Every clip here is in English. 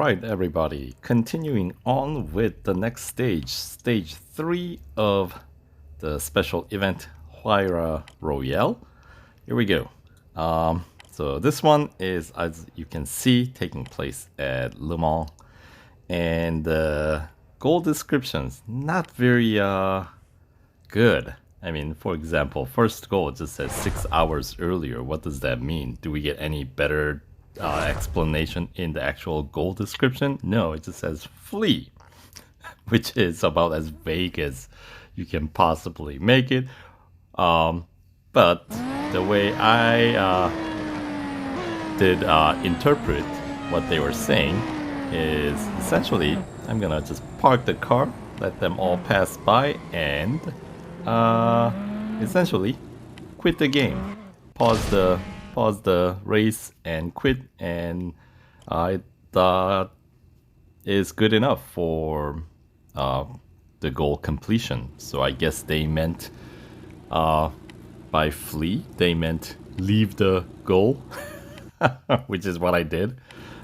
Alright everybody, continuing on with the next stage, stage 3 of the special event Huayra Royale. Here we go. So this one is, as you can see, taking place at Le Mans. And the goal descriptions, not very good. I mean, for example, first goal just says 6 hours earlier. What does that mean? Do we get any better explanation in the actual goal description? No, it just says flee, which is about as vague as you can possibly make it. But the way I did interpret what they were saying is essentially I'm gonna just park the car, let them all pass by, and essentially quit the game, pause the race and quit, and I thought is good enough for the goal completion. So I guess they meant by flee they meant leave the goal, which is what I did.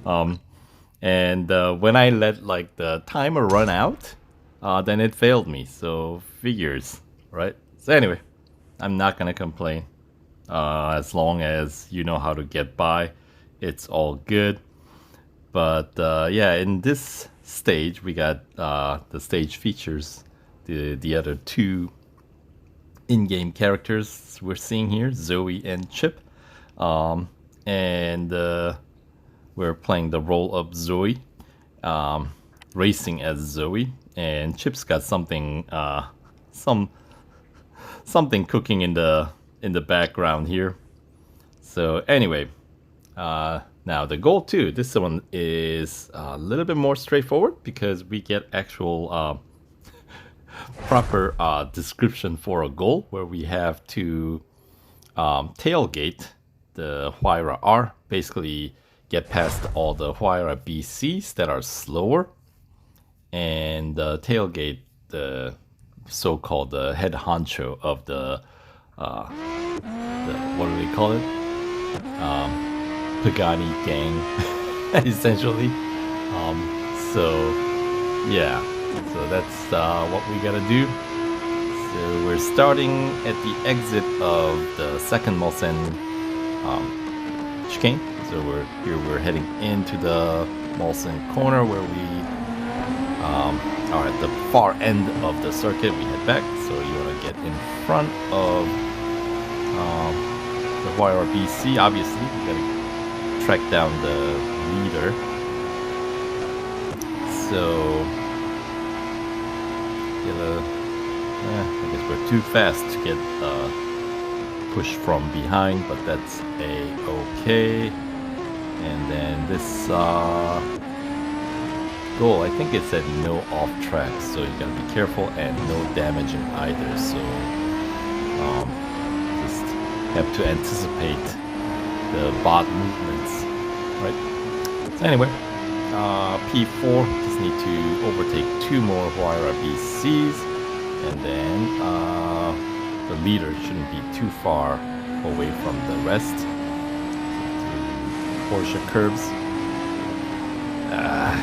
And when I let like the timer run out, then it failed me. So figures, right? So anyway, I'm not gonna complain. As long as you know how to get by, it's all good. But yeah, in this stage, we got the stage features the other two in-game characters we're seeing here, Zoe and Chip. And we're playing the role of Zoe, racing as Zoe, and Chip's got something something cooking in the background here. So anyway, now the goal 2, this one is a little bit more straightforward because we get actual proper description for a goal, where we have to tailgate the Huayra R, basically get past all the Huayra BCs that are slower, and tailgate the so-called head honcho of the what do they call it? Pagani gang, essentially. So yeah, so that's what we gotta do. So we're starting at the exit of the second Mulsanne chicane. So we're heading into the Mulsanne corner, where we are at the far end of the circuit. We head back, so you want to get in front of the Huayra BC. Obviously, we gotta track down the leader. So I guess we're too fast to get pushed from behind, but that's a-okay. And then this goal, I think it said no off track, so you gotta be careful, and no damaging either. So just have to anticipate the bot movements, right? So anyway, P4, just need to overtake 2 more Huayra BCs, and then the leader shouldn't be too far away from the rest. Porsche curbs,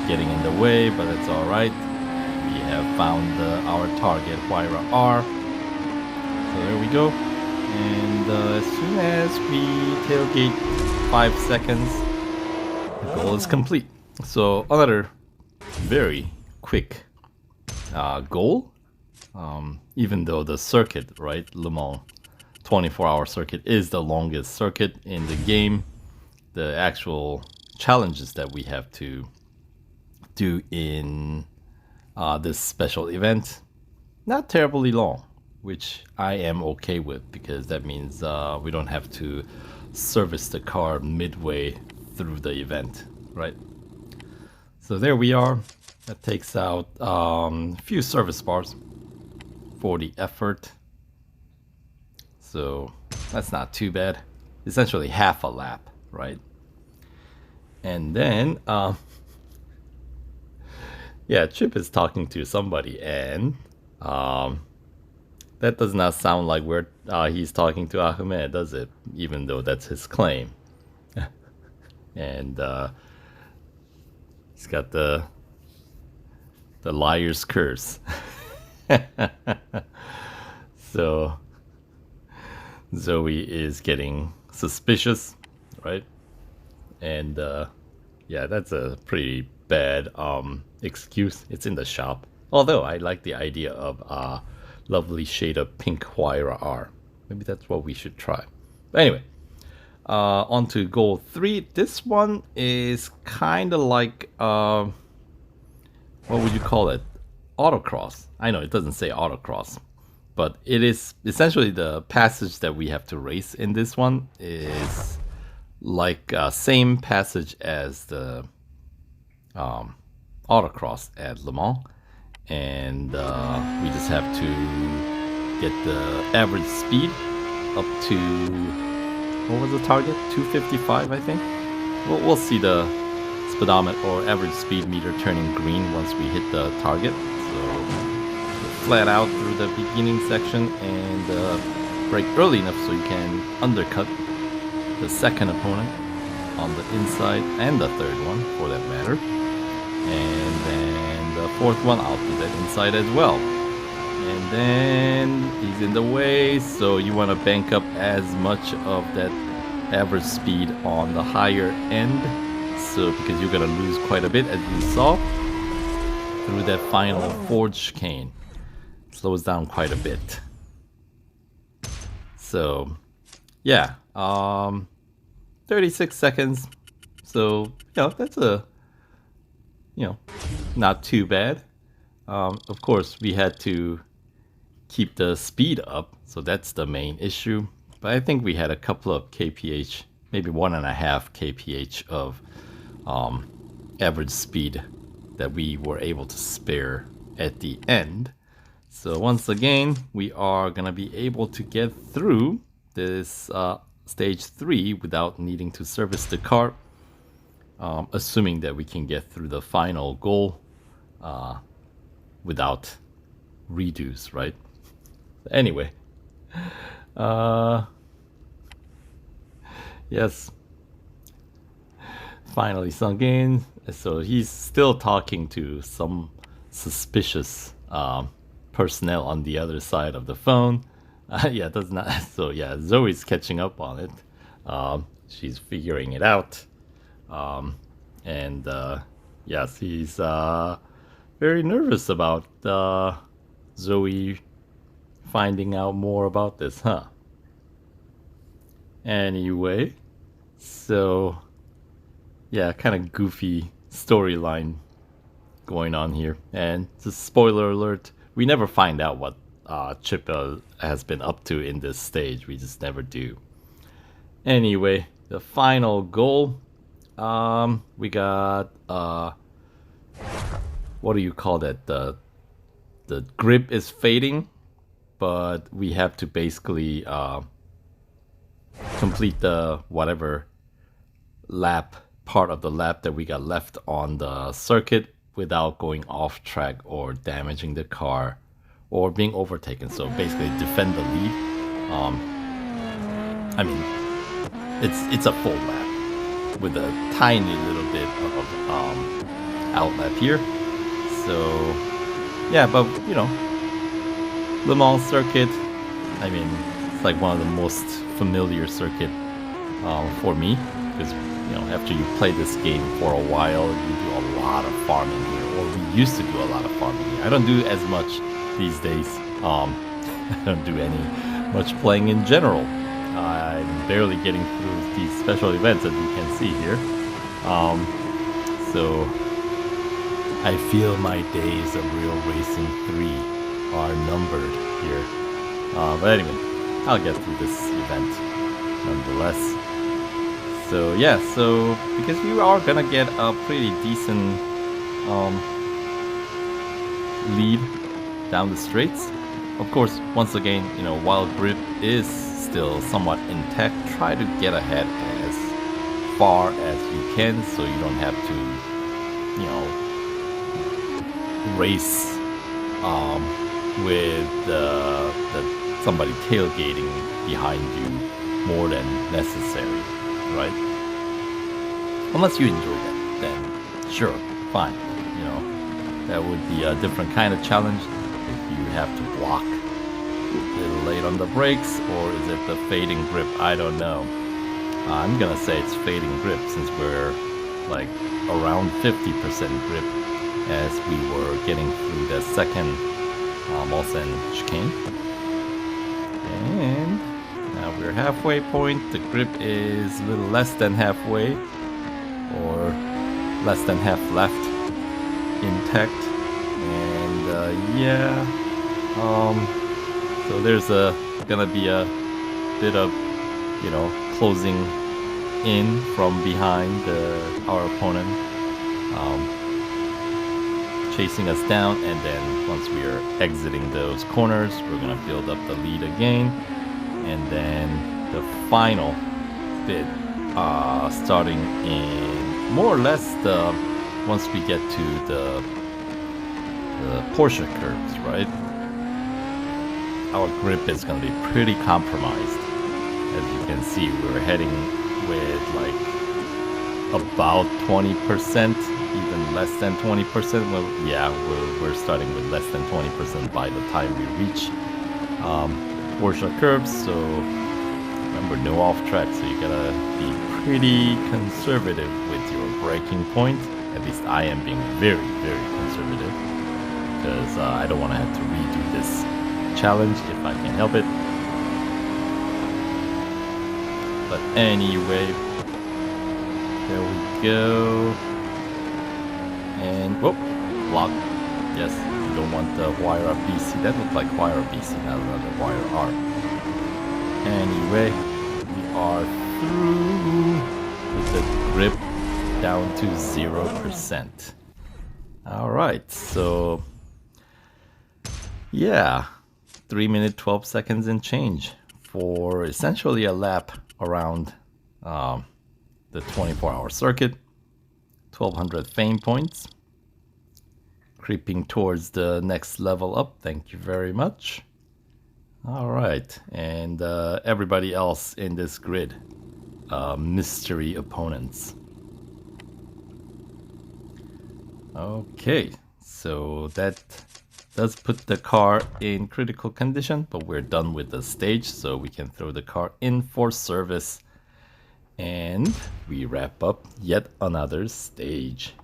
getting in the way, but it's alright. We have found our target, Huayra R. So there we go. And as soon as we tailgate 5 seconds, the goal is complete. So another very quick goal. Even though the circuit, right, Le Mans 24-hour circuit is the longest circuit in the game, the actual challenges that we have to do in this special event, not terribly long, which I am okay with, because that means we don't have to service the car midway through the event, right? So there we are. That takes out a few service bars for the effort. So that's not too bad. Essentially half a lap, right? And then yeah, Chip is talking to somebody, and that does not sound like he's talking to Ahmed, does it? Even though that's his claim. And He's got the liar's curse. So Zoe is getting suspicious, right? And yeah, that's a pretty bad excuse. It's in the shop. Although I like the idea of lovely shade of pink Huayra R. Maybe that's what we should try. But anyway, on to goal 3. This one is kind of like, what would you call it? Autocross. I know it doesn't say autocross, but it is essentially the passage that we have to race in this one is like same passage as the autocross at Le Mans, and we just have to get the average speed up to, what was the target? 255, I think. We'll see the speedometer or average speed meter turning green once we hit the target. So flat out through the beginning section and brake early enough so you can undercut the second opponent on the inside and the third one for that matter. And then the fourth one, I'll do that inside as well. And then he's in the way, so you want to bank up as much of that average speed on the higher end. So because you're going to lose quite a bit, as you saw, through that final forge chicane. Slows down quite a bit. So yeah, 36 seconds. So that's a not too bad. Of course, we had to keep the speed up, so that's the main issue. But I think we had a couple of kph, maybe 1.5 kph of average speed that we were able to spare at the end. So once again, we are gonna be able to get through this stage 3 without needing to service the car, assuming that we can get through the final goal without redos, right? Anyway, yes, finally sunk in. So he's still talking to some suspicious personnel on the other side of the phone. Yeah, that's not. So yeah, Zoe's catching up on it. She's figuring it out, and yes, he's very nervous about Zoe finding out more about this, huh? Anyway, so yeah, kind of goofy storyline going on here. And just spoiler alert, we never find out what Chip has been up to in this stage. We just never do. Anyway, the final goal, we got what do you call that? The grip is fading, but we have to basically complete the whatever part of the lap that we got left on the circuit without going off track or damaging the car or being overtaken. So basically defend the lead. I mean, it's a full lap with a tiny little bit of outlap here. So yeah, but Le Mans circuit, I mean, it's like one of the most familiar circuit for me, because after you play this game for a while, you do a lot of farming here, or we used to do a lot of farming here. I don't do as much these days. I don't do much playing in general. I'm barely getting through these special events, as you can see here. So I feel my days of Real Racing 3 are numbered here. But anyway, I'll get through this event nonetheless. So yeah, so because we are gonna get a pretty decent lead down the straights. Of course, once again, while grip is still somewhat intact, try to get ahead as far as you can so you don't have to, race with somebody tailgating behind you more than necessary, right? Unless you enjoy that, then sure, fine. You know, that would be a different kind of challenge if you have to block a little late on the brakes, or is it the fading grip? I don't know. I'm gonna say it's fading grip since we're like around 50% grip as we were getting through the second Molson chicane. And now we're halfway point. The grip is a little less than halfway, or less than half left intact. And yeah, so there's gonna be a bit of, you know, closing in from behind our opponent, chasing us down, and then once we are exiting those corners, we're gonna build up the lead again, and then the final bit, starting in more or less once we get to the Porsche curves, right? Our grip is gonna be pretty compromised. As you can see, we're heading with like about 20%, even less than 20%. Well, yeah, we're starting with less than 20% by the time we reach Porsche curves. So remember, no off track, so you gotta be pretty conservative with your braking point. At least I am being very, very conservative, because I don't want to have to redo this challenge if I can help it. But anyway, there we go. And whoop, block. Yes, you don't want the Huayra BC. That looked like Huayra BC, not another Huayra R. Anyway, we are through with the grip down to 0%. Alright, so yeah, 3 minutes 12 seconds and change for essentially a lap around the 24-hour circuit. 1200 fame points, creeping towards the next level up. Thank you very much. All right, and everybody else in this grid, mystery opponents. Okay, so that does put the car in critical condition, but we're done with the stage, so we can throw the car in for service, and we wrap up yet another stage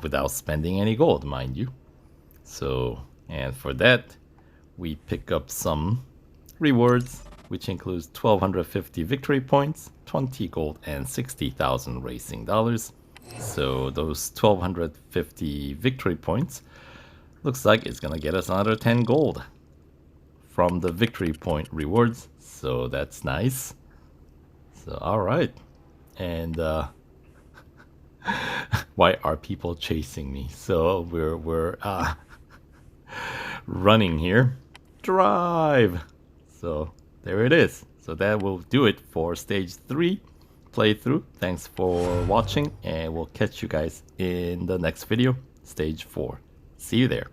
without spending any gold, mind you. So, and for that, we pick up some rewards, which includes 1250 victory points, 20 gold, and 60,000 racing dollars. So those 1250 victory points looks like it's gonna get us another 10 gold from the victory point rewards. So that's nice. So all right, and why are people chasing me? So we're running here. Drive. So there it is. So that will do it for stage 3 playthrough. Thanks for watching, and we'll catch you guys in the next video, stage 4. See you there.